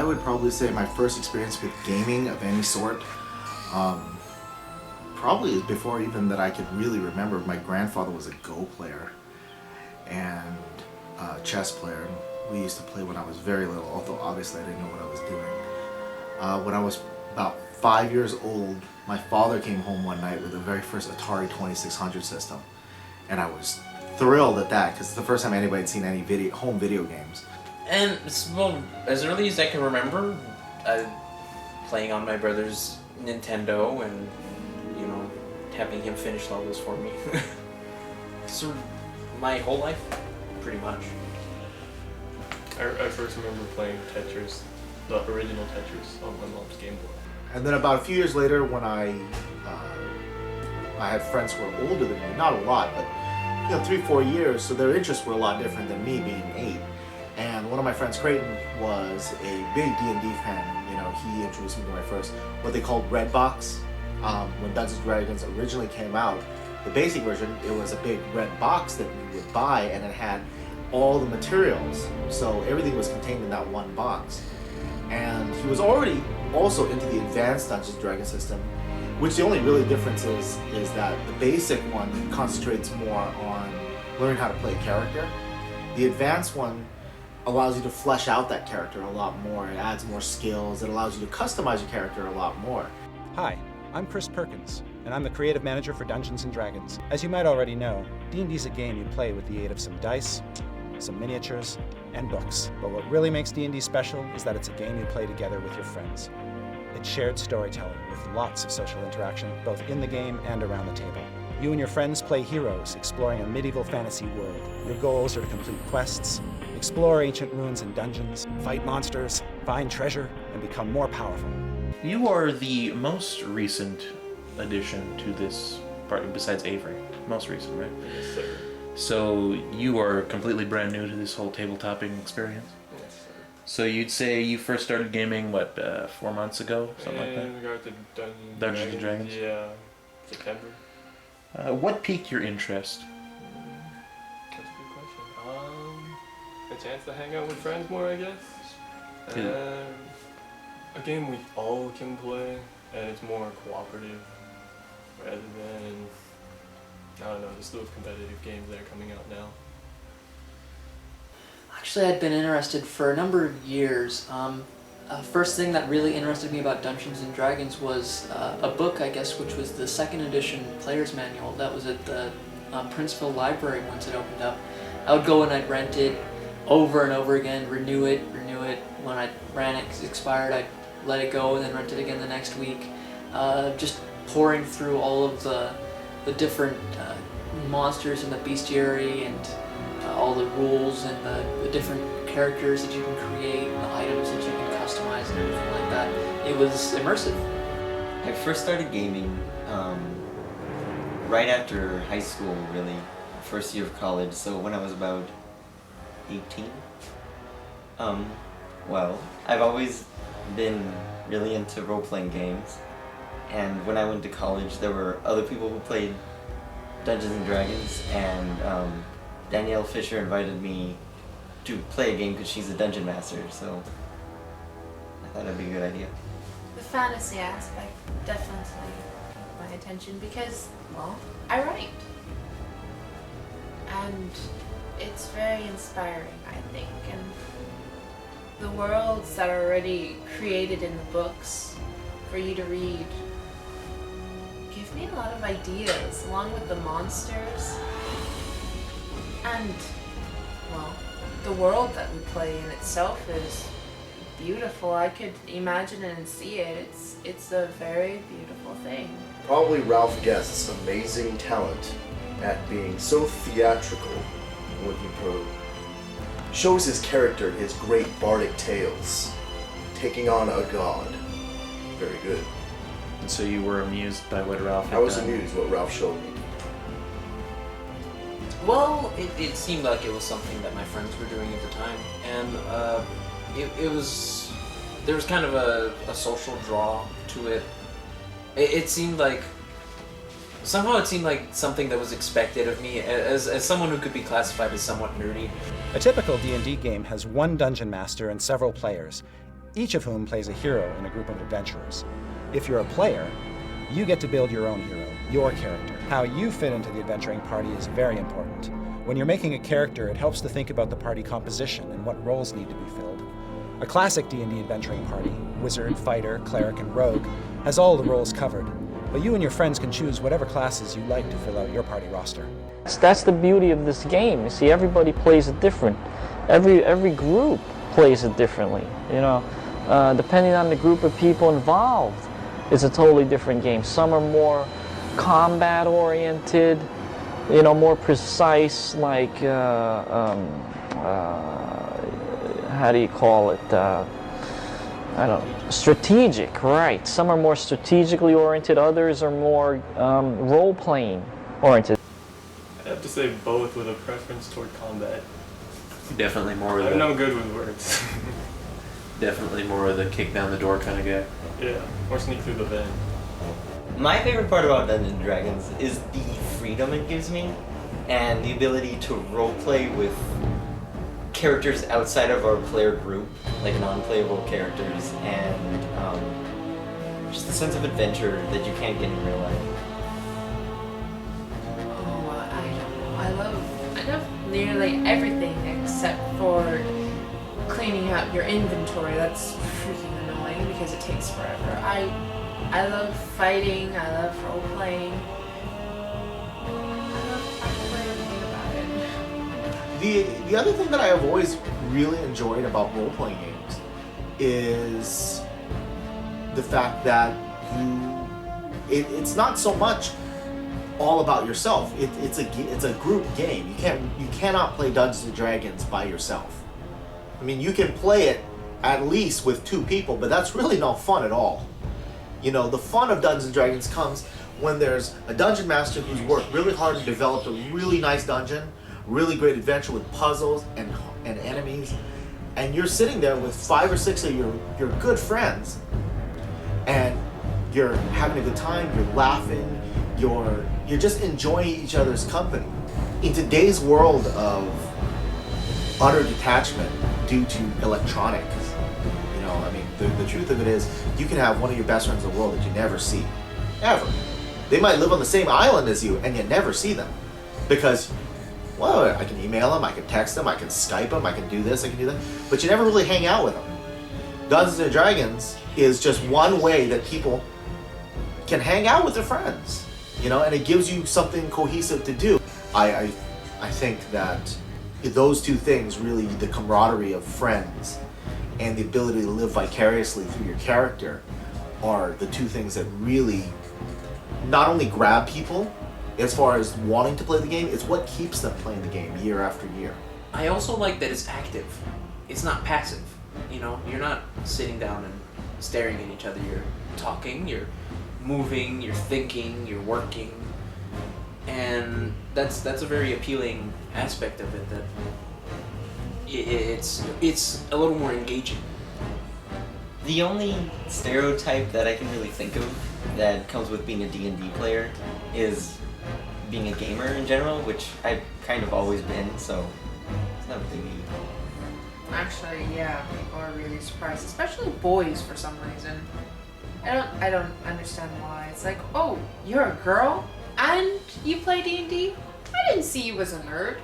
would probably say my first experience with gaming of any sort, probably is before even that I could really remember. My grandfather was a Go player and a chess player. We used to play when I was very little, although obviously I didn't know what I was doing. When I was about 5 years old, my father came home one night with the very first Atari 2600 system, and I was thrilled at that because it's the first time anybody had seen any home video games. And well, as early as I can remember, playing on my brother's Nintendo and, you know, having him finish levels for me. So my whole life, pretty much. I first remember playing Tetris, the original Tetris, on my mom's Game Boy. And then about a few years later, when I had friends who were older than me, not a lot, but 3-4 years, so their interests were a lot different than me being 8. And one of my friends, Creighton, was a big D&D fan. He introduced me to my first, what they called Red Box. When Dungeons & Dragons originally came out, the basic version, it was a big red box that you would buy, and it had all the materials. So everything was contained in that one box. And he was already also into the advanced Dungeons & Dragons system, which the only really difference is that the basic one concentrates more on learning how to play a character. The advanced one allows you to flesh out that character a lot more. It adds more skills. It allows you to customize your character a lot more. Hi, I'm Chris Perkins, and I'm the creative manager for Dungeons & Dragons. As you might already know, D&D is a game you play with the aid of some dice, some miniatures, and books. But what really makes D&D special is that it's a game you play together with your friends. It's shared storytelling with lots of social interaction, both in the game and around the table. You and your friends play heroes, exploring a medieval fantasy world. Your goals are to complete quests, explore ancient ruins and dungeons, fight monsters, find treasure, and become more powerful. You are the most recent addition to this party, besides Avery. Most recent, right? Yes, sir. So you are completely brand new to this whole tabletopping experience? Yes, sir. So you'd say you first started gaming, 4 months ago? Something like that? In regard to Dungeons and Dragons? Yeah, September. What piqued your interest? That's a good question. A chance to hang out with friends more, I guess. A game we all can play, and it's more cooperative rather than, I don't know, the slew of competitive games that are coming out now. Actually, I'd been interested for a number of years. First thing that really interested me about Dungeons & Dragons was a book, I guess, which was the 2nd edition player's manual. That was at the Princeville Library once it opened up. I would go and I'd rent it over and over again, renew it. When I ran it expired, I'd let it go and then rent it again the next week. Just pouring through all of the different monsters in the bestiary and all the rules and the different characters that you can create, and the items that you can customize and everything like that. It was immersive. I first started gaming right after high school, really, first year of college, so when I was about 18. Well, I've always been really into role-playing games, and when I went to college there were other people who played Dungeons & Dragons, and Danielle Fisher invited me to play a game because she's a dungeon master, so I thought that'd be a good idea. The fantasy aspect definitely caught my attention because, well, I write. And it's very inspiring, I think. And the worlds that are already created in the books for you to read give me a lot of ideas, along with the monsters. And, well, the world that we play in itself is beautiful. I could imagine it and see it. It's a very beautiful thing. Probably Ralph Guest's amazing talent at being so theatrical when he shows his character his great bardic tales, taking on a god. Very good. And so you were amused by what Ralph had I was done? amused what Ralph showed me. Well, it seemed like it was something that my friends were doing at the time, and there was kind of a social draw to it. It seemed like something that was expected of me as someone who could be classified as somewhat nerdy. A typical D&D game has one dungeon master and several players. each of whom plays a hero in a group of adventurers. If you're a player, you get to build your own hero, your character. How you fit into the adventuring party is very important. When you're making a character, it helps to think about the party composition and what roles need to be filled. A classic D&D adventuring party, wizard, fighter, cleric, and rogue, has all the roles covered, but you and your friends can choose whatever classes you like to fill out your party roster. That's the beauty of this game. You see, everybody plays it different. Every group plays it differently. You know, depending on the group of people involved, it's a totally different game. Some are more combat-oriented, you know, more precise, like how do you call it? I don't know, strategic, right? Some are more strategically oriented. Others are more role-playing oriented. I have to say both, with a preference toward combat. Definitely more of I'm the not good with words. definitely more of the kick down the door kind of guy. Yeah, or sneak through the vent. My favorite part about Dungeons & Dragons is the freedom it gives me and the ability to roleplay with characters outside of our player group, like non-playable characters, and just the sense of adventure that you can't get in real life. Oh, I don't know. I love nearly everything except for cleaning out your inventory. That's freaking annoying because it takes forever. I love fighting. I love role playing. I love everything about it. The other thing that I have always really enjoyed about role-playing games is the fact that it's not so much all about yourself. It's a group game. You cannot play Dungeons and Dragons by yourself. I mean, you can play it at least with 2 people, but that's really no fun at all. You know, the fun of Dungeons and Dragons comes when there's a dungeon master who's worked really hard and developed a really nice dungeon, really great adventure with puzzles and enemies, and you're sitting there with 5 or 6 of your good friends, and you're having a good time, you're laughing, you're just enjoying each other's company. In today's world of utter detachment due to electronics, you know, I mean, the truth of it is, you can have one of your best friends in the world that you never see, ever. They might live on the same island as you, and you never see them, because, well, I can email them, I can text them, I can Skype them, I can do this, I can do that, but you never really hang out with them. Dungeons and Dragons is just one way that people can hang out with their friends, you know, and it gives you something cohesive to do. I think that those 2 things, really, the camaraderie of friends and the ability to live vicariously through your character, are the 2 things that really not only grab people as far as wanting to play the game, it's what keeps them playing the game year after year. I also like that it's active. It's not passive. You know, you're not sitting down and staring at each other. You're talking, you're moving, you're thinking, you're working. And that's a very appealing aspect of it, that it's a little more engaging. The only stereotype that I can really think of that comes with being a D&D player is being a gamer in general, which I've kind of always been, so it's not a biggie. Actually, yeah, people are really surprised, especially boys for some reason. I don't understand why. It's like, oh, you're a girl and you play D&D? I didn't see you as a nerd.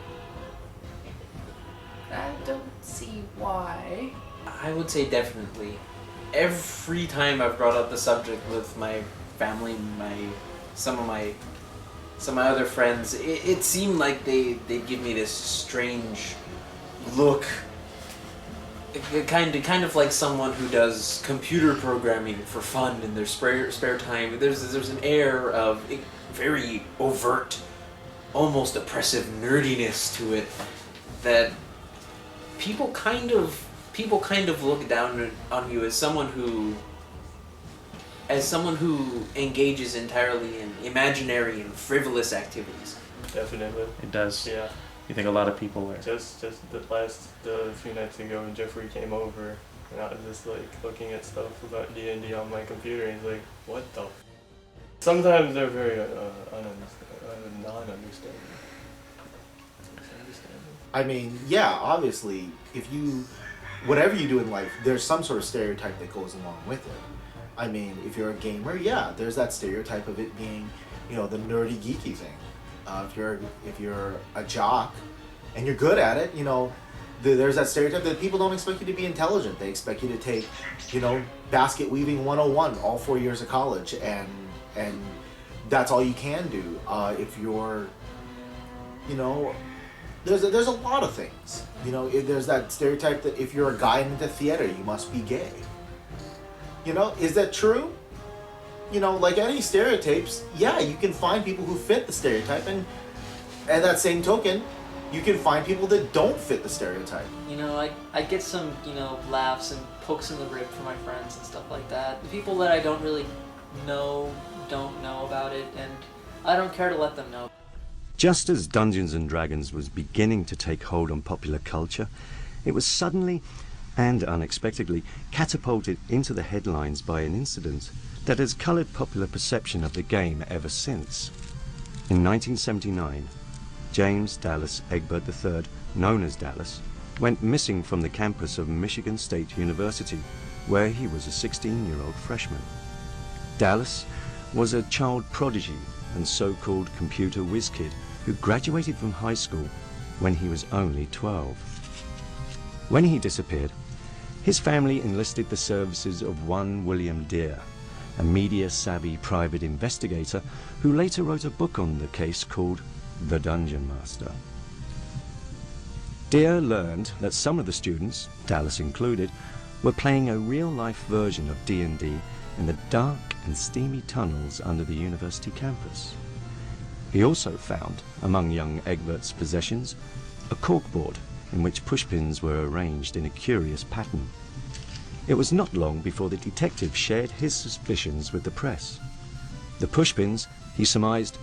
I don't see why. I would say definitely. Every time I've brought up the subject with my family, some of my other friends, it seemed like they give me this strange look. Kind of like someone who does computer programming for fun in their spare time. There's an air of very overt, almost oppressive nerdiness to it that people kind of look down on you as someone who engages entirely in imaginary and frivolous activities. Definitely. It does. Yeah. You think a lot of people are. Just the few nights ago, Jeffrey came over, and I was just like looking at stuff about D&D on my computer, and he's like, "What the?" Sometimes they're very non-understanding. I mean, yeah, obviously, if you whatever you do in life, there's some sort of stereotype that goes along with it. I mean, if you're a gamer, yeah, there's that stereotype of it being, you know, the nerdy, geeky thing. If you're a jock and you're good at it, you know, there's that stereotype that people don't expect you to be intelligent. They expect you to take, you know, basket weaving 101 all 4 years of college, and that's all you can do. If you're, you know, there's a lot of things. You know, there's that stereotype that if you're a guy into theater, you must be gay. You know, is that true? You know, like any stereotypes, yeah, you can find people who fit the stereotype, and that same token, you can find people that don't fit the stereotype. You know, I get some, you know, laughs and pokes in the rib from my friends and stuff like that. The people that I don't really know don't know about it, and I don't care to let them know. Just as Dungeons and Dragons was beginning to take hold on popular culture, it was suddenly and unexpectedly catapulted into the headlines by an incident that has coloured popular perception of the game ever since. In 1979, James Dallas Egbert III, known as Dallas, went missing from the campus of Michigan State University, where he was a 16-year-old freshman. Dallas was a child prodigy and so-called computer whiz kid who graduated from high school when he was only 12. When he disappeared, his family enlisted the services of one William Deere, a media-savvy private investigator who later wrote a book on the case called The Dungeon Master. Deere learned that some of the students, Dallas included, were playing a real-life version of D&D in the dark and steamy tunnels under the university campus. He also found, among young Egbert's possessions, a corkboard in which pushpins were arranged in a curious pattern. It was not long before the detective shared his suspicions with the press. The pushpins, he surmised,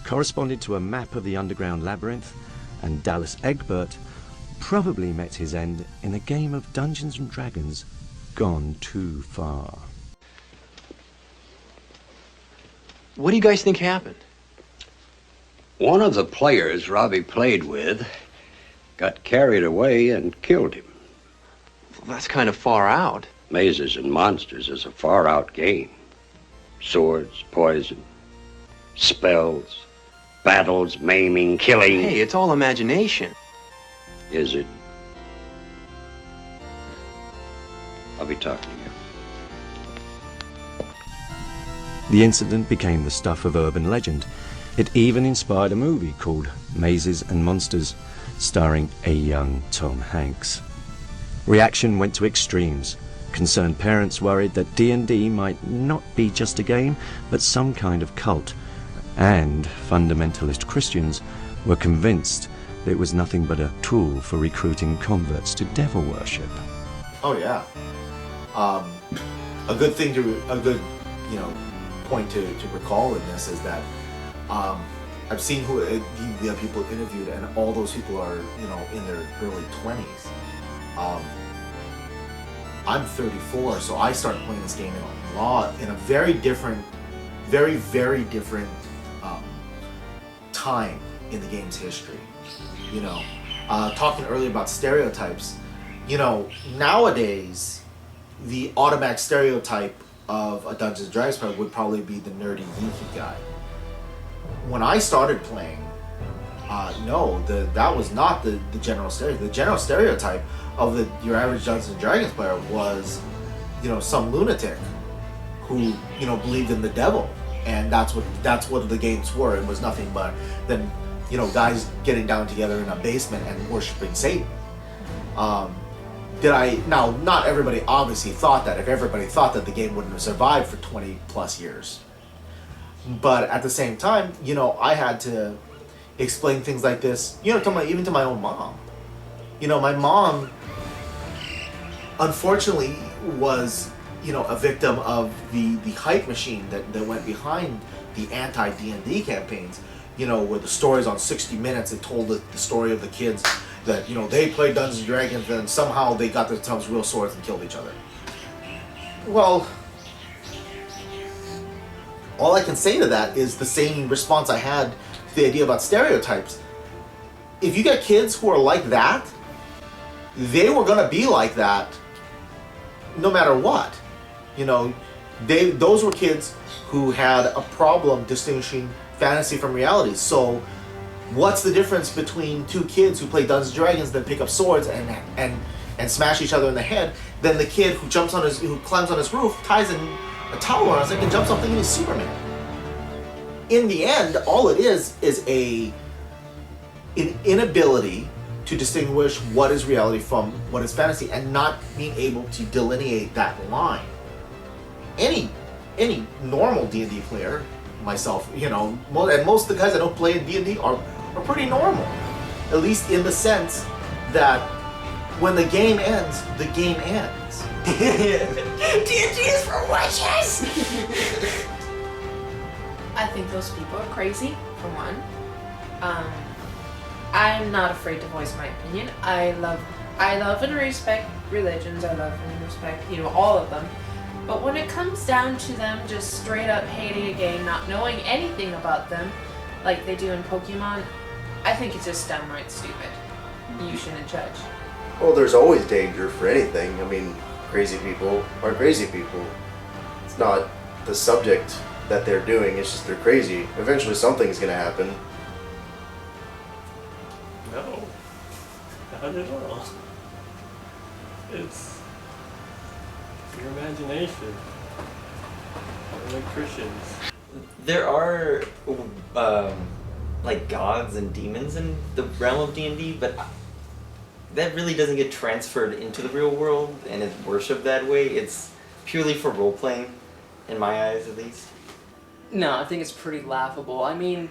corresponded to a map of the underground labyrinth, and Dallas Egbert probably met his end in a game of Dungeons and Dragons gone too far. What do you guys think happened? One of the players Robbie played with got carried away and killed him. Well, that's kind of far out. Mazes and Monsters is a far-out game. Swords, poison, spells, battles, maiming, killing. Hey, it's all imagination. Is it? I'll be talking to you. The incident became the stuff of urban legend. It even inspired a movie called Mazes and Monsters, starring a young Tom Hanks. Reaction went to extremes. Concerned parents worried that D&D might not be just a game, but some kind of cult. And fundamentalist Christians were convinced that it was nothing but a tool for recruiting converts to devil worship. Oh yeah. A good point to recall in this is that I've seen the people interviewed, and all those people are, you know, in their early 20s. I'm 34, so I started playing this game in a very different time in the game's history. You know, talking earlier about stereotypes, you know, nowadays the automatic stereotype of a Dungeons & Dragons player would probably be the nerdy, geeky guy. When I started playing, that was not the general stereotype. The general stereotype of your average Dungeons & Dragons player was, you know, some lunatic who, you know, believed in the devil, and that's what the games were. It was nothing but then, you know, guys getting down together in a basement and worshiping Satan. Now, not everybody obviously thought that. If everybody thought that, the game wouldn't have survived for 20 plus years. But at the same time, you know, I had to explain things like this, you know, even to my own mom. You know, my mom, unfortunately, was, you know, a victim of the hype machine that went behind the anti-D&D campaigns, you know, where the stories on 60 Minutes, it told the story of the kids that, you know, they played Dungeons & Dragons and somehow they got themselves real swords and killed each other. Well, all I can say to that is the same response I had to the idea about stereotypes. If you get kids who are like that, they were gonna be like that no matter what. You know, those were kids who had a problem distinguishing fantasy from reality. So what's the difference between two kids who play Dungeons and Dragons, then pick up swords and smash each other in the head, than the kid who climbs on his roof, ties a towel around his neck, and jumps off thinking he's Superman? In the end, all it is an inability to distinguish what is reality from what is fantasy, and not being able to delineate that line. Any normal D&D player, myself, you know, and most of the guys that don't play in D&D are pretty normal, at least in the sense that when the game ends, the game ends. D&D is for witches! I think those people are crazy, for one. I'm not afraid to voice my opinion. I love and respect religions. I love and respect, all of them. But when it comes down to them just straight up hating a game, not knowing anything about them, like they do in Pokemon, I think it's just downright stupid. You shouldn't judge. Well, there's always danger for anything. I mean, crazy people are crazy people. It's not the subject that they're doing, it's just they're crazy. Eventually something's gonna happen. No, not at all. It's your imagination. We're like Christians. There are like gods and demons in the realm of D&D, but that really doesn't get transferred into the real world and is worshipped that way. It's purely for role playing, in my eyes at least. No, I think it's pretty laughable. I mean,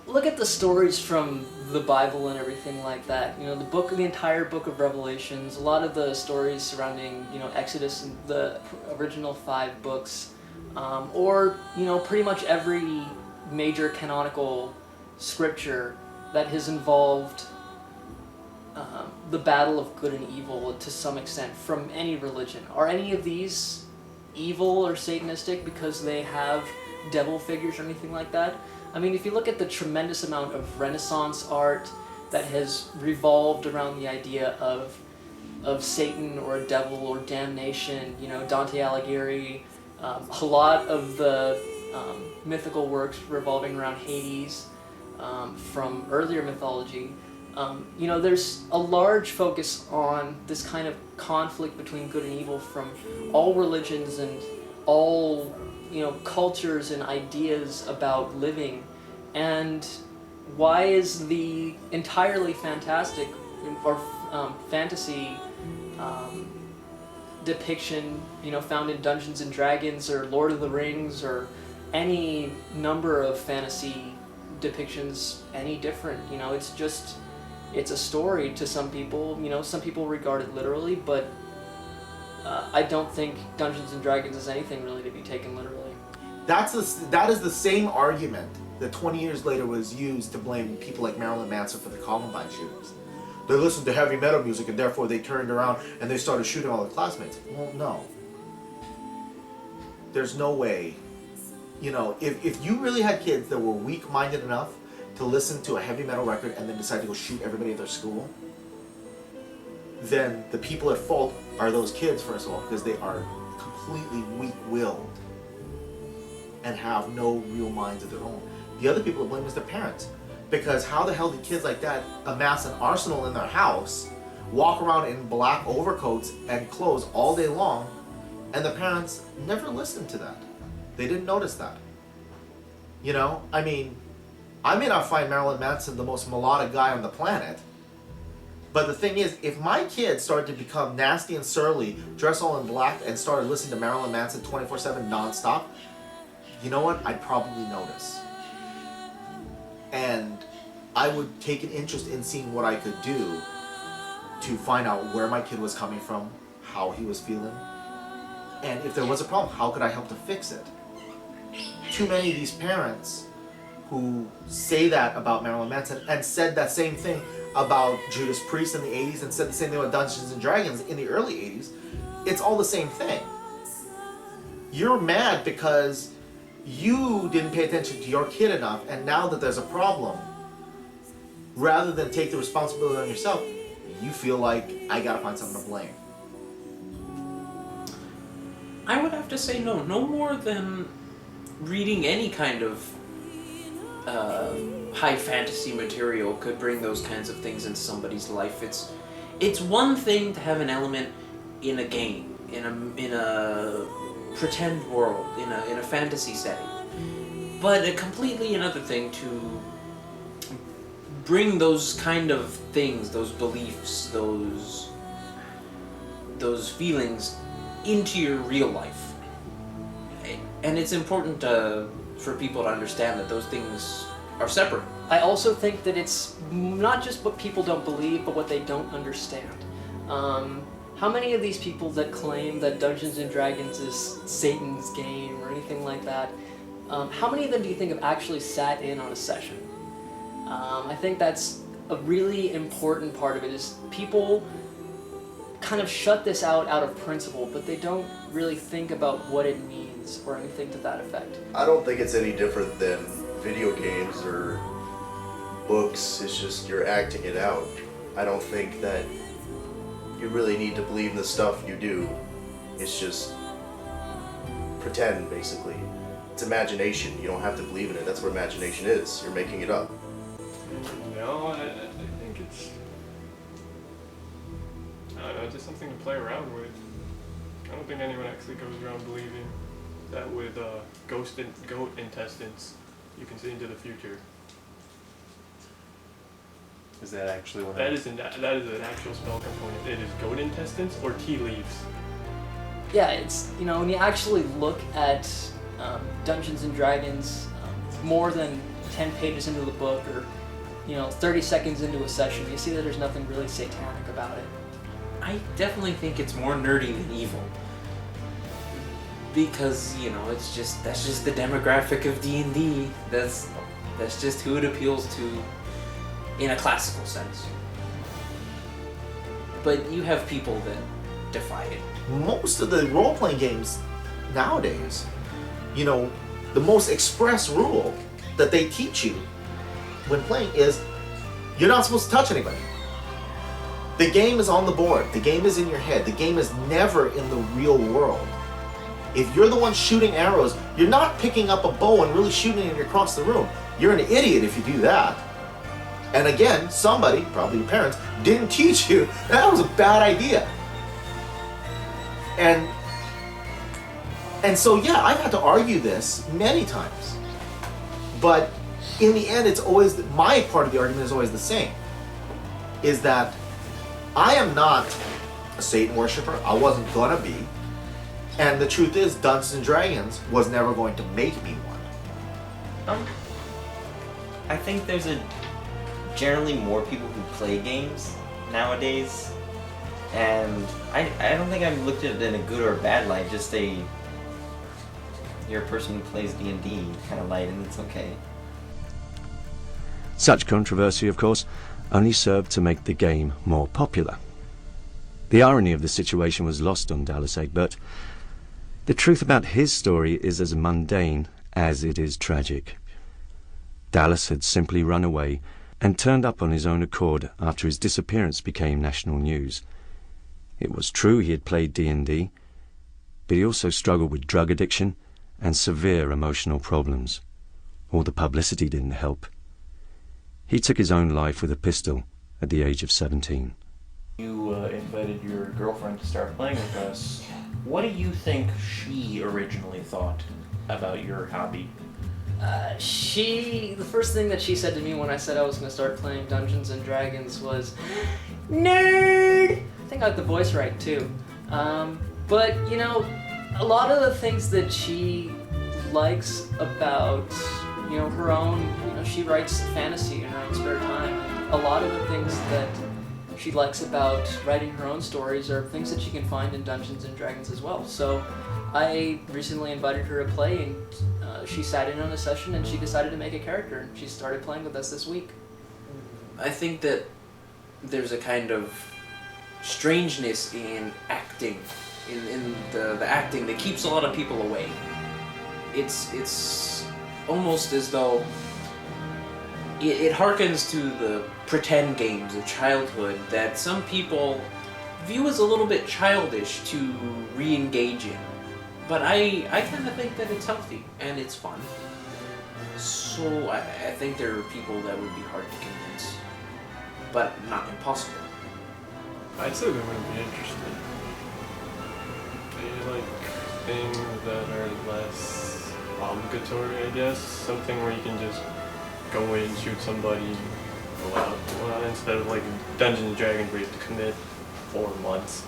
look at the stories from the Bible and everything like that. You know, the entire book of Revelations, a lot of the stories surrounding, Exodus and the original 5 books, or, pretty much every major canonical scripture that has involved the battle of good and evil to some extent from any religion. Are any of these evil or Satanistic because they have devil figures or anything like that? I mean, if you look at the tremendous amount of Renaissance art that has revolved around the idea of Satan or a devil or damnation, Dante Alighieri, a lot of the mythical works revolving around Hades from earlier mythology, there's a large focus on this kind of conflict between good and evil from all religions and all cultures and ideas about living. And why is the entirely fantastic or fantasy depiction found in Dungeons and Dragons or Lord of the Rings or any number of fantasy depictions any different? It's a story to some people. Some people regard it literally, but I don't think Dungeons and Dragons is anything really to be taken literally. That is the same argument that 20 years later was used to blame people like Marilyn Manson for the Columbine shootings. They listened to heavy metal music and therefore they turned around and they started shooting all their classmates. Well, no. There's no way. If you really had kids that were weak-minded enough to listen to a heavy metal record and then decide to go shoot everybody at their school, then the people at fault are those kids, first of all, because they are completely weak-willed and have no real minds of their own. The other people to blame is their parents, because how the hell did kids like that amass an arsenal in their house, walk around in black overcoats and clothes all day long, and the parents never listened to that? They didn't notice that. I mean, I may not find Marilyn Manson the most melodic guy on the planet, but the thing is, if my kids started to become nasty and surly, dress all in black, and started listening to Marilyn Manson 24/7 nonstop, you know what? I'd probably notice. And I would take an interest in seeing what I could do to find out where my kid was coming from, how he was feeling, and if there was a problem, how could I help to fix it? Too many of these parents who say that about Marilyn Manson and said that same thing about Judas Priest in the 80s and said the same thing about Dungeons and Dragons in the early 80s, it's all the same thing. You're mad because you didn't pay attention to your kid enough, and now that there's a problem, rather than take the responsibility on yourself, you feel like I gotta find someone to blame? I would have to say no more than reading any kind of high fantasy material could bring those kinds of things into somebody's life. It's one thing to have an element in a game, in a pretend world, in a fantasy setting, but a completely another thing to bring those kind of things, those beliefs, those feelings into your real life. And it's important for people to understand that those things are separate. I also think that it's not just what people don't believe, but what they don't understand. How many of these people that claim that Dungeons and Dragons is Satan's game or anything like that, how many of them do you think have actually sat in on a session? I think that's a really important part of it, is people kind of shut this out of principle, but they don't really think about what it means or anything to that effect. I don't think it's any different than video games or books. It's just you're acting it out. I don't think that you really need to believe in the stuff you do. It's just pretend, basically. It's imagination. You don't have to believe in it. That's what imagination is. You're making it up. No, I think it's, I don't know, just something to play around with. I don't think anyone actually goes around believing that with goat intestines you can see into the future. Is that actually what? That is an actual spell component. It is goat intestines or tea leaves. Yeah, it's, you know, when you actually look at Dungeons and Dragons, more than 10 pages into the book, or 30 seconds into a session, you see that there's nothing really satanic about it. I definitely think it's more nerdy than evil. Because, that's just the demographic of D&D. That's just who it appeals to in a classical sense. But you have people that defy it. Most of the role-playing games nowadays, the most express rule that they teach you when playing is you're not supposed to touch anybody. The game is on the board. The game is in your head. The game is never in the real world. If you're the one shooting arrows, you're not picking up a bow and really shooting it across the room. You're an idiot if you do that. And again, somebody, probably your parents, didn't teach you. That was a bad idea. And so, yeah, I've had to argue this many times. But in the end, it's always, my part of the argument is always the same. Is that I am not a Satan worshiper. I wasn't gonna be. And the truth is, Dungeons and Dragons was never going to make me one. I think there's generally more people who play games nowadays, and I don't think I've looked at it in a good or a bad light, just you're a person who plays D&D kind of light, and it's okay. Such controversy, of course, only served to make the game more popular. The irony of the situation was lost on Dallas Egbert. The truth about his story is as mundane as it is tragic. Dallas had simply run away and turned up on his own accord after his disappearance became national news. It was true he had played D&D, but he also struggled with drug addiction and severe emotional problems. All the publicity didn't help. He took his own life with a pistol at the age of 17. You invited your girlfriend to start playing with us. What do you think she originally thought about your hobby? The first thing that she said to me when I said I was going to start playing Dungeons and Dragons was, "Nerd!" I think I got the voice right, too. But, a lot of the things that she likes about, her own, she writes fantasy in her own spare time. And a lot of the things that she likes about writing her own stories are things that she can find in Dungeons and Dragons as well. So I recently invited her to play, and she sat in on a session and she decided to make a character, and she started playing with us this week. I think that there's a kind of strangeness in acting, in the acting that keeps a lot of people away. It's almost as though it harkens to the pretend games of childhood that some people view as a little bit childish to re-engage in. But I kind of think that it's healthy and it's fun. So I think there are people that would be hard to convince, but not impossible. I'd say they wouldn't be interested. They like things that are less obligatory, I guess. Something where you can just go in, shoot somebody, go out. Well, instead of like Dungeons and Dragons where you have to commit 4 months.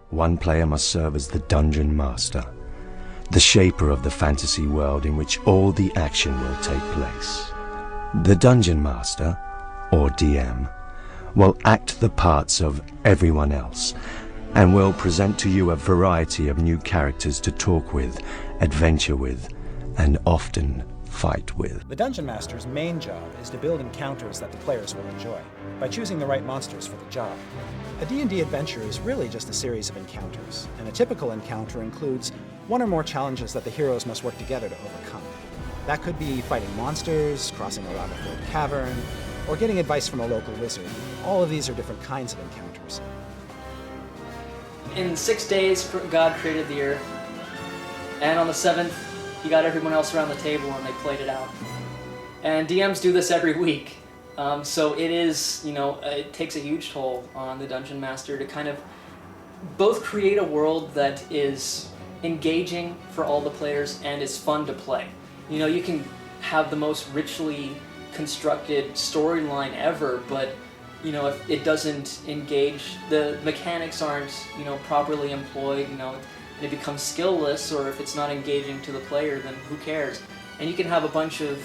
One player must serve as the dungeon master, the shaper of the fantasy world in which all the action will take place. The dungeon master, or DM, will act the parts of everyone else and will present to you a variety of new characters to talk with, adventure with, and often fight with. The Dungeon Master's main job is to build encounters that the players will enjoy, by choosing the right monsters for the job. A D&D adventure is really just a series of encounters, and a typical encounter includes one or more challenges that the heroes must work together to overcome. That could be fighting monsters, crossing a lava-filled cavern, or getting advice from a local wizard. All of these are different kinds of encounters. In 6 days, God created the earth, and on the 7th, he got everyone else around the table and they played it out. And DMs do this every week. So it is, it takes a huge toll on the Dungeon Master to kind of both create a world that is engaging for all the players and is fun to play. You can have the most richly constructed storyline ever, but if it doesn't engage, the mechanics aren't properly employed, and it becomes skillless, or if it's not engaging to the player, then who cares? And you can have a bunch of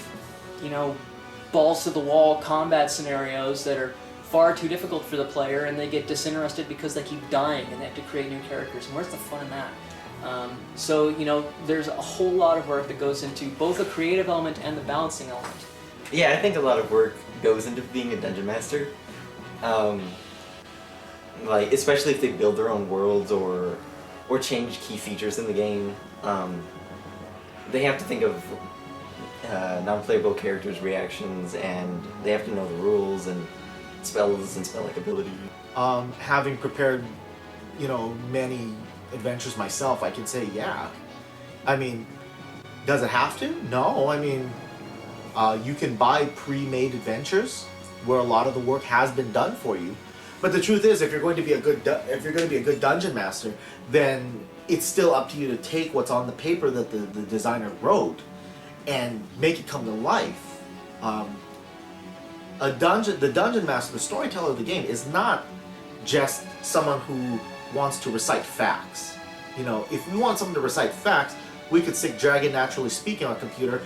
balls to the wall combat scenarios that are far too difficult for the player, and they get disinterested because they keep dying and they have to create new characters. And where's the fun in that? So there's a whole lot of work that goes into both the creative element and the balancing element. Yeah, I think a lot of work goes into being a dungeon master. Like, especially if they build their own worlds or change key features in the game. They have to think of non-playable characters' reactions, and they have to know the rules and spells and spell-like ability. Having prepared, many adventures myself, I can say, yeah. I mean, does it have to? No. I mean, you can buy pre-made adventures where a lot of the work has been done for you. But the truth is, if you're going to be a good dungeon master, then it's still up to you to take what's on the paper that the designer wrote and make it come to life. The dungeon master, the storyteller of the game, is not just someone who wants to recite facts. If we want someone to recite facts, we could stick Dragon Naturally Speaking on a computer,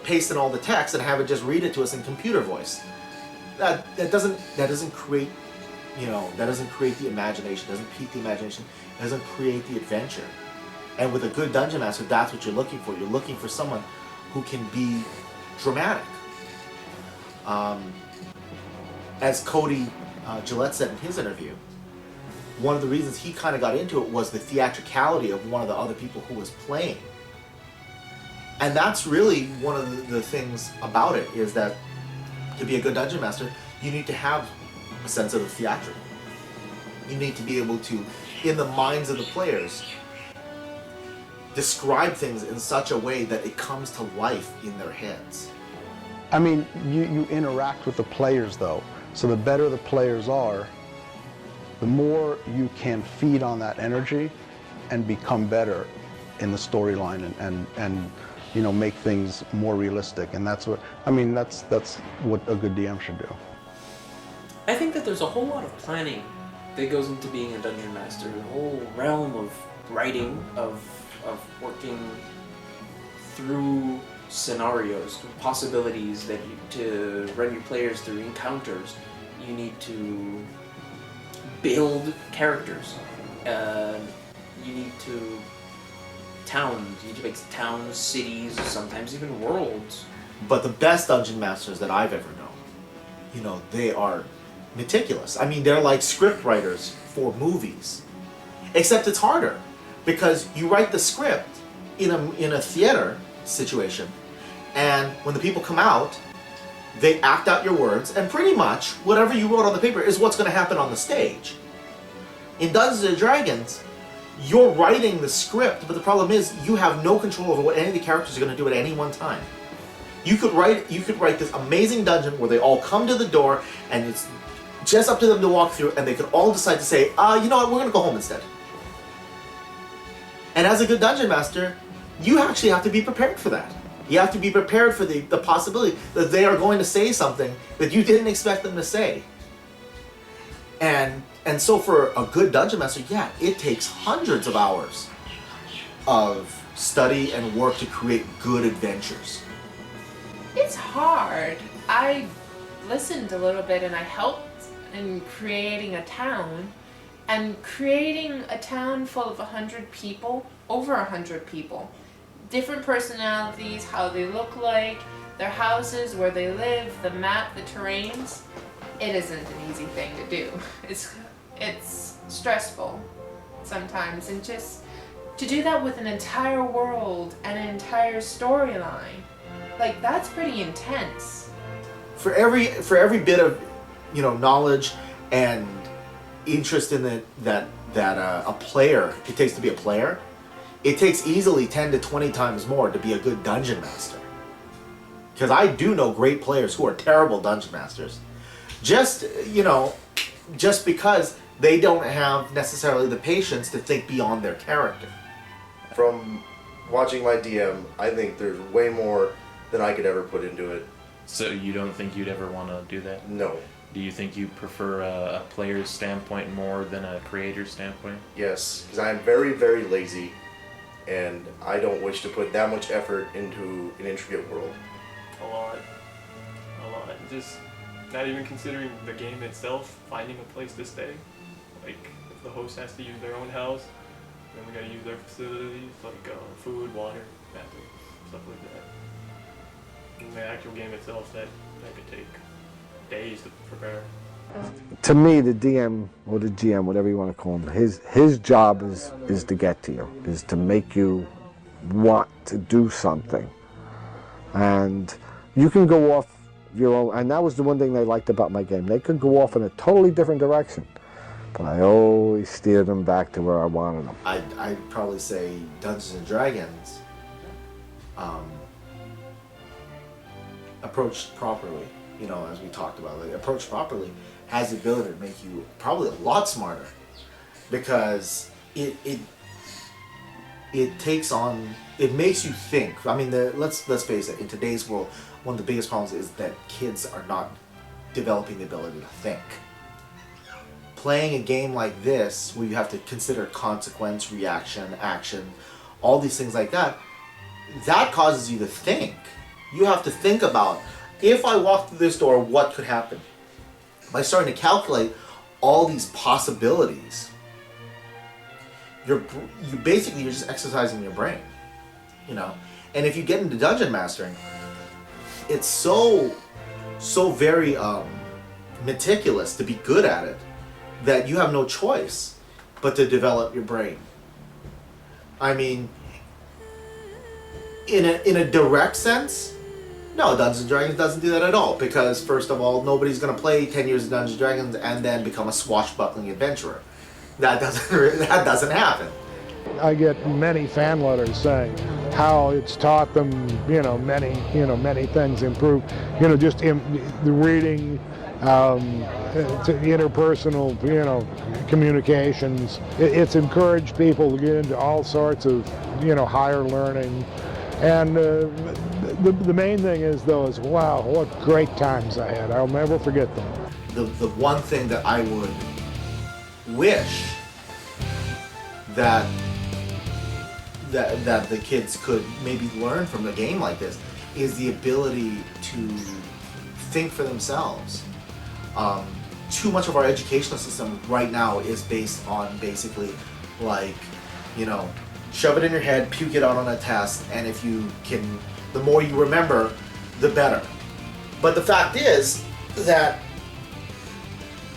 paste in all the text and have it just read it to us in computer voice. That doesn't create the imagination, doesn't pique the imagination, doesn't create the adventure. And with a good dungeon master, that's what you're looking for. You're looking for someone who can be dramatic. As Cody Gillette said in his interview, one of the reasons he kind of got into it was the theatricality of one of the other people who was playing. And that's really one of the things about it, is that to be a good dungeon master, you need to have a sense of the theatrical. You need to be able to, in the minds of the players, describe things in such a way that it comes to life in their heads. I mean, you interact with the players, though. So the better the players are, the more you can feed on that energy and become better in the storyline and make things more realistic. And that's what a good DM should do. I think that there's a whole lot of planning that goes into being a dungeon master. The whole realm of writing, of working through scenarios, possibilities to run your players through encounters. You need to build characters. You need to towns. You need to make towns, cities, sometimes even worlds. But the best dungeon masters that I've ever known, they are meticulous. I mean, they're like script writers for movies. Except it's harder, because you write the script in a theater situation, And when the people come out, they act out your words, and pretty much whatever you wrote on the paper is what's going to happen on the stage. In Dungeons and Dragons, you're writing the script, but the problem is you have no control over what any of the characters are going to do at any one time. You could write this amazing dungeon where they all come to the door, and it's just up to them to walk through, and they could all decide to say, you know what, we're going to go home instead. And as a good dungeon master, you actually have to be prepared for that. You have to be prepared for the possibility that they are going to say something that you didn't expect them to say. And so for a good dungeon master, yeah, it takes hundreds of hours of study and work to create good adventures. It's hard. I listened a little bit and I helped in creating a town. And creating a town full of 100 people, over 100 people, different personalities, how they look like, their houses, where they live, the map, the terrains, it isn't an easy thing to do. It's stressful sometimes, and just to do that with an entire world and an entire storyline, like that's pretty intense. For every bit of, knowledge and interest in that a player it takes to be a player, it takes easily 10 to 20 times more to be a good dungeon master. Because I do know great players who are terrible dungeon masters. Just because they don't have necessarily the patience to think beyond their character. From watching my DM, I think there's way more than I could ever put into it. So you don't think you'd ever want to do that? No. Do you think you prefer a player's standpoint more than a creator's standpoint? Yes, because I am very, very lazy, and I don't wish to put that much effort into an intricate world. A lot. Just not even considering the game itself, finding a place to stay. Like, if the host has to use their own house, then we gotta use their facilities, like food, water, bathroom, stuff like that. And the actual game itself, that could take days to prepare. To me, the DM or the GM, whatever you want to call him, his job is to get to you, is to make you want to do something. And you can go off your own, and that was the one thing they liked about my game. They could go off in a totally different direction, but I always steered them back to where I wanted them. I'd probably say Dungeons and Dragons, approached properly, as we talked about, approached properly, has the ability to make you probably a lot smarter, because it makes you think. I mean, let's face it. In today's world, one of the biggest problems is that kids are not developing the ability to think. Playing a game like this, where you have to consider consequence, reaction, action, all these things like that, that causes you to think. You have to think about, if I walk through this door, what could happen? By starting to calculate all these possibilities, you're just exercising your brain, And if you get into dungeon mastering, it's so very meticulous to be good at it that you have no choice but to develop your brain. I mean, in a direct sense, no, Dungeons & Dragons doesn't do that at all, because first of all, nobody's going to play 10 years of Dungeons & Dragons and then become a swashbuckling adventurer. That doesn't happen. I get many fan letters saying how it's taught them, many things, improve, just the reading, to interpersonal, communications. It's encouraged people to get into all sorts of, higher learning. And the main thing is, though, is wow, what great times I had. I'll never forget them. The one thing that I would wish that the kids could maybe learn from a game like this is the ability to think for themselves. Too much of our educational system right now is based on basically shove it in your head, puke it out on a test, and if you can, the more you remember, the better. But the fact is that,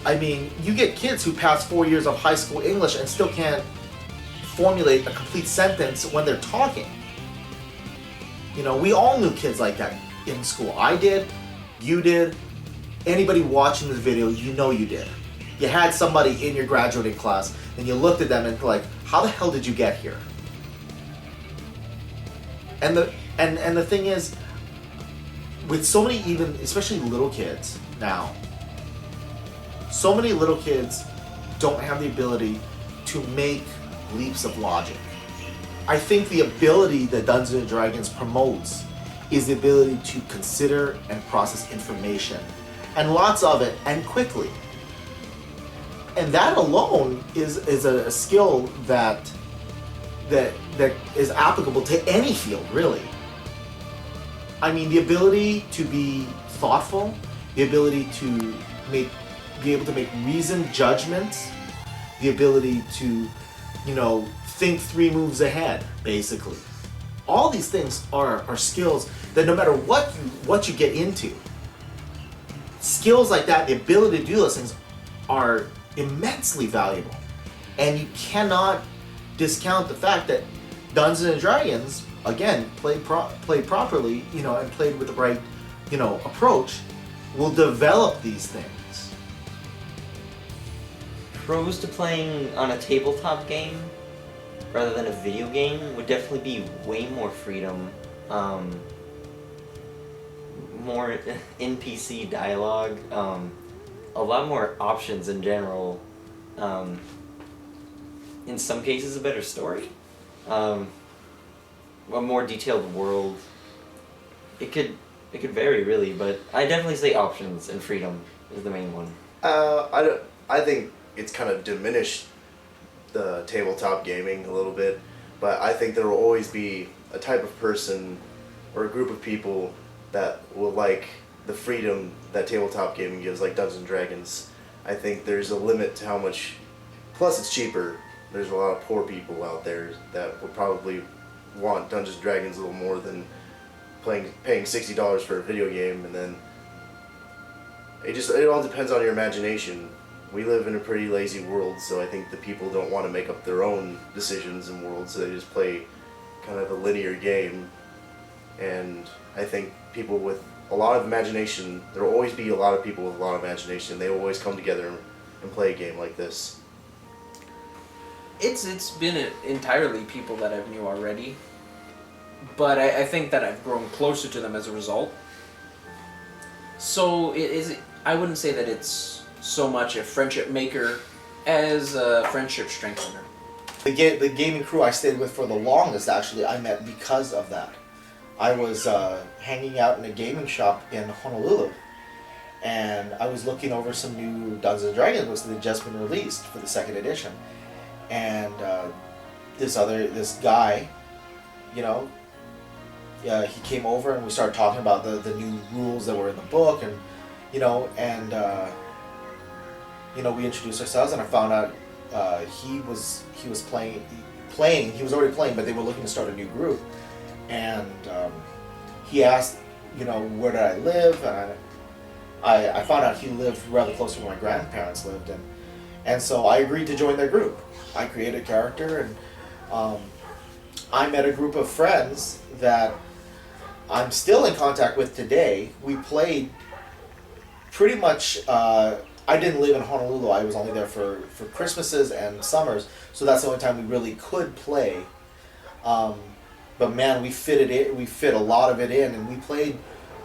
you get kids who pass 4 years of high school English and still can't formulate a complete sentence when they're talking. You know, we all knew kids like that in school. I did, you did, anybody watching this video, you know you did. You had somebody in your graduating class and you looked at them and like, how the hell did you get here? And the thing is, with so many, even especially little kids now, so many little kids don't have the ability to make leaps of logic. I think the ability that Dungeons and Dragons promotes is the ability to consider and process information, and lots of it, and quickly. And that alone is a skill that is applicable to any field, really. I mean, the ability to be thoughtful, the ability to be able to make reasoned judgments, the ability to, you know, think 3 moves ahead, basically. All these things are skills that no matter what you get into, skills like that, the ability to do those things, are immensely valuable. And you cannot discount the fact that Dungeons and Dragons, again, played properly, you know, and played with the right, you know, approach, will develop these things. Pros to playing on a tabletop game rather than a video game would definitely be way more freedom, more NPC dialogue, a lot more options in general. In some cases, a better story, a more detailed world. It could vary really, but I definitely say options and freedom is the main one. I think it's kind of diminished the tabletop gaming a little bit, but I think there will always be a type of person or a group of people that will like the freedom that tabletop gaming gives, like Dungeons and Dragons. I think there's a limit to how much, plus it's cheaper. There's a lot of poor people out there that would probably want Dungeons and Dragons a little more than paying $60 for a video game, and then it all depends on your imagination. We live in a pretty lazy world, so I think the people don't want to make up their own decisions in worlds, so they just play kind of a linear game. And I think people with a lot of imagination, there will always be a lot of people with a lot of imagination. They will always come together and play a game like this. It's been entirely people that I've knew already, but I think that I've grown closer to them as a result. So I wouldn't say that it's so much a friendship maker as a friendship strengthener. The gaming crew I stayed with for the longest, actually, I met because of that. I was hanging out in a gaming shop in Honolulu, and I was looking over some new Dungeons and Dragons books that had just been released for the 2nd edition. And this guy, you know, he came over and we started talking about the new rules that were in the book, and you know, we introduced ourselves, and I found out he was playing. He was already playing, but they were looking to start a new group, and he asked, you know, where did I live, and I found out he lived rather close to where my grandparents lived, and so I agreed to join their group. I created a character, and I met a group of friends that I'm still in contact with today. We played pretty much. I didn't live in Honolulu. I was only there for Christmases and summers, so that's the only time we really could play. But man, we fit a lot of it in, and we played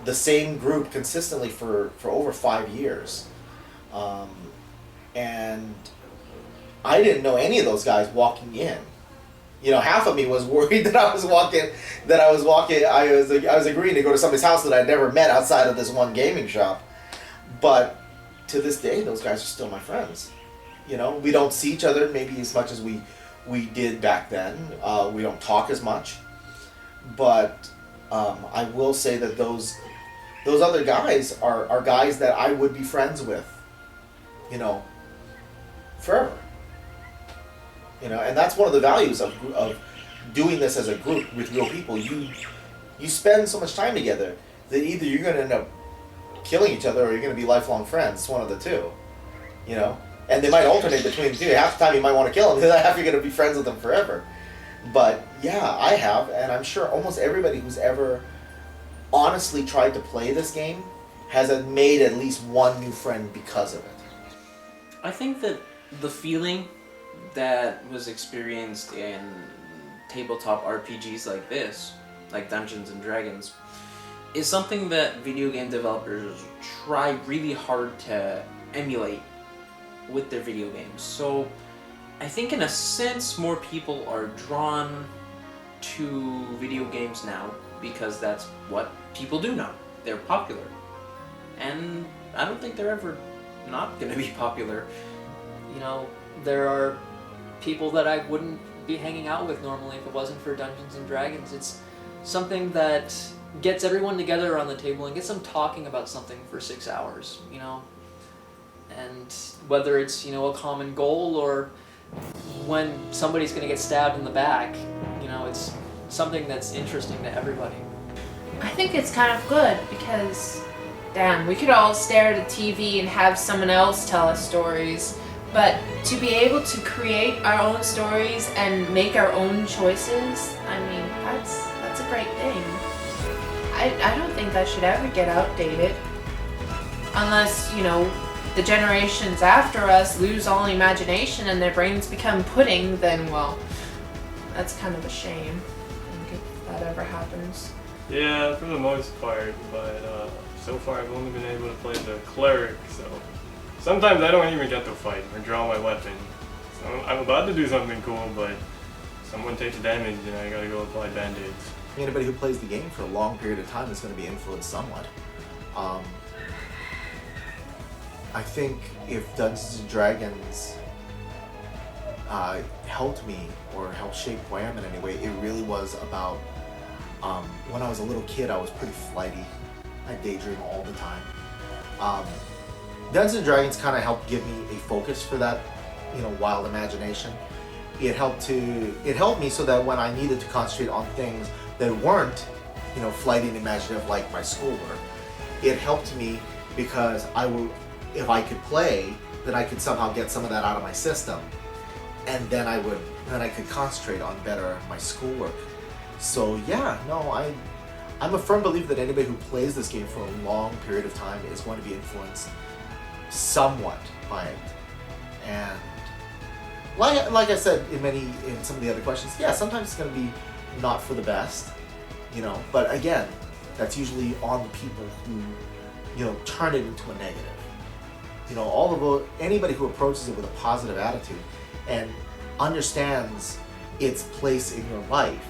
the same group consistently for over 5 years. And I didn't know any of those guys walking in. You know, half of me was worried that I was agreeing to go to somebody's house that I'd never met outside of this one gaming shop. But to this day, those guys are still my friends. You know, we don't see each other maybe as much as we did back then. We don't talk as much. But I will say that those other guys are guys that I would be friends with, you know, forever. You know, and that's one of the values of doing this as a group with real people. You spend so much time together that either you're going to end up killing each other or you're going to be lifelong friends. It's one of the two, you know. And they might alternate between the two. Half the time you might want to kill them, the other half you're going to be friends with them forever. But yeah, I have, and I'm sure almost everybody who's ever honestly tried to play this game has made at least one new friend because of it. I think that the feeling that was experienced in tabletop RPGs like this, like Dungeons and Dragons, is something that video game developers try really hard to emulate with their video games. So I think in a sense more people are drawn to video games now because that's what people do now. They're popular. And I don't think they're ever not going to be popular. You know, there are people that I wouldn't be hanging out with normally if it wasn't for Dungeons and Dragons. It's something that gets everyone together around the table and gets them talking about something for 6 hours, you know? And whether it's, you know, a common goal or when somebody's going to get stabbed in the back, you know, it's something that's interesting to everybody. I think it's kind of good because, damn, we could all stare at a TV and have someone else tell us stories, but to be able to create our own stories and make our own choices, I mean, that's a great thing. I don't think that should ever get outdated. Unless, you know, the generations after us lose all imagination and their brains become pudding, then, well, that's kind of a shame. I think if that ever happens. Yeah, for the most part, but so far I've only been able to play the cleric, so sometimes I don't even get to fight or draw my weapon. So I'm about to do something cool, but someone takes damage and I gotta go apply band-aids. Anybody who plays the game for a long period of time is going to be influenced somewhat. I think if Dungeons and Dragons helped me or helped shape who I am in any way, it really was about when I was a little kid, I was pretty flighty. I daydream all the time. Dungeons and Dragons kind of helped give me a focus for that, you know, wild imagination. It helped me so that when I needed to concentrate on things that weren't, you know, flighty and imaginative like my schoolwork, it helped me because if I could play, then I could somehow get some of that out of my system, and then I could concentrate on better my schoolwork. So yeah, no, I'm a firm believer that anybody who plays this game for a long period of time is going to be influenced somewhat by it. And like I said in some of the other questions, yeah, sometimes it's going to be not for the best, you know, but again, that's usually on the people who, you know, turn it into a negative. You know, anybody who approaches it with a positive attitude and understands its place in your life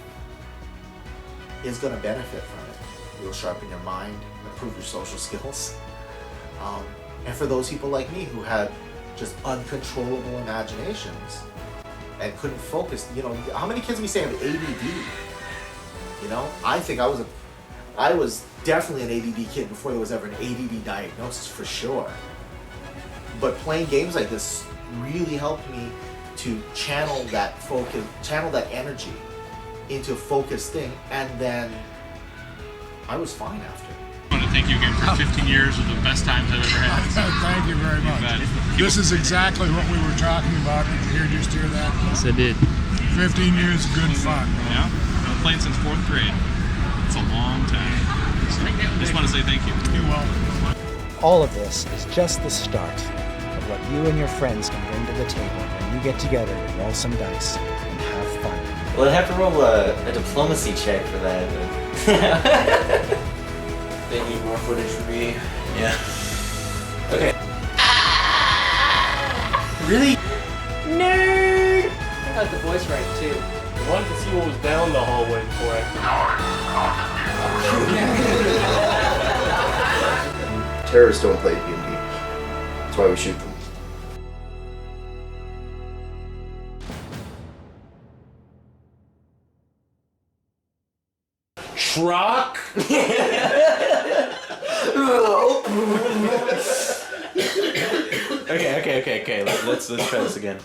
is going to benefit from it. It'll sharpen your mind, improve your social skills. And for those people like me who had just uncontrollable imaginations and couldn't focus, you know, how many kids we say have ADD? You know, I think I was definitely an ADD kid before there was ever an ADD diagnosis, for sure. But playing games like this really helped me to channel that focus, channel that energy into a focused thing, and then I was fine after. I want to thank you again for 15 years of the best times I've ever had. Thank you very much. This is exactly what we were talking about. Did you just hear that? Yes, I did. 15 years of good fun. Yeah, I've been playing since 4th grade. It's a long time. So I just want to say thank you. You're welcome. All of this is just the start of what you and your friends can bring to the table when you get together to roll some dice and have fun. Well, I'd have to roll a diplomacy check for that. They need more footage from me. Yeah. Okay. Really? Nerd! I got the voice right too. I wanted to see what was down the hallway before Terrorists don't play D&D. That's why we shoot them. Truck? Okay. Let's try this again.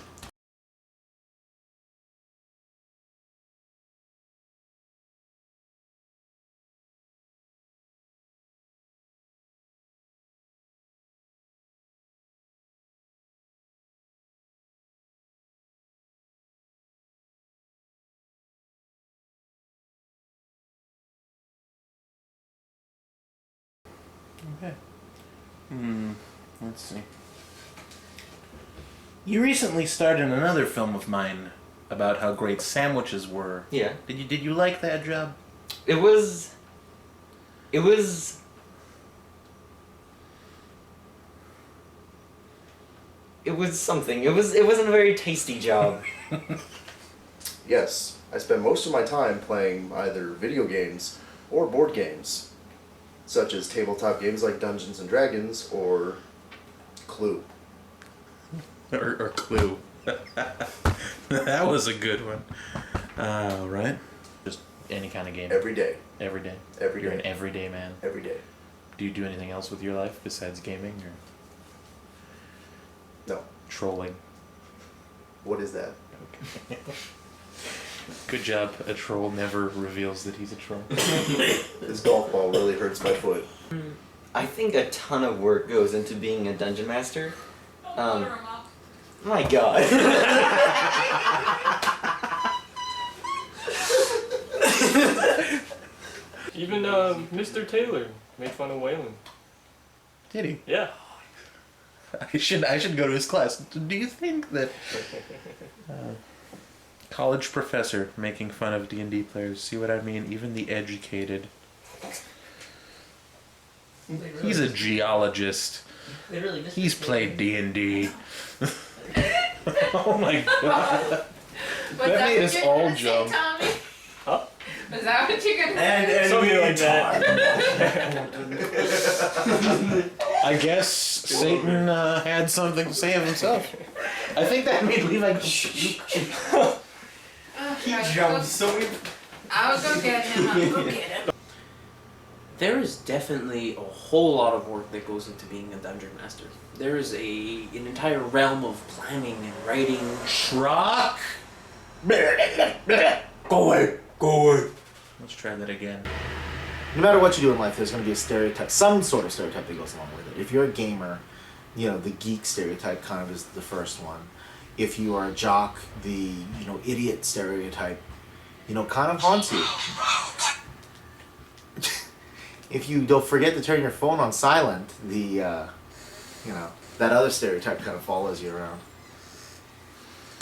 Okay. Let's see. You recently starred in another film of mine about how great sandwiches were. Yeah. Did you like that job? It was something. It wasn't a very tasty job. Yes, I spend most of my time playing either video games or board games, such as tabletop games like Dungeons and Dragons or Clue. or Clue. That was a good one. Right? Just any kind of game. Every day. Every day. Every You're day. an everyday man. Every day. Do you do anything else with your life besides gaming or No. trolling? What is that? Okay. Good job. A troll never reveals that he's a troll. This golf ball really hurts my foot. I think a ton of work goes into being a dungeon master. My God. Even Mr. Taylor made fun of Waylon. Did he? Yeah. I should go to his class. Do you think that college professor making fun of D&D players, see what I mean? Even the educated. He's a geologist. He's played D&D. Oh my God. That made us all jump. Huh? Was that what you're gonna say? And Something we like that. I guess Satan had something to say of himself. I think that made Levi go. He jumped so I'll go get him. I'll go get him. There is definitely a whole lot of work that goes into being a dungeon master. There is an entire realm of planning and writing. Schrock! Go away! Go away! Let's try that again. No matter what you do in life, there's going to be a stereotype, some sort of stereotype that goes along with it. If you're a gamer, the geek stereotype kind of is the first one. If you are a jock, the, idiot stereotype, kind of haunts you. If you don't forget to turn your phone on silent, the, that other stereotype kind of follows you around.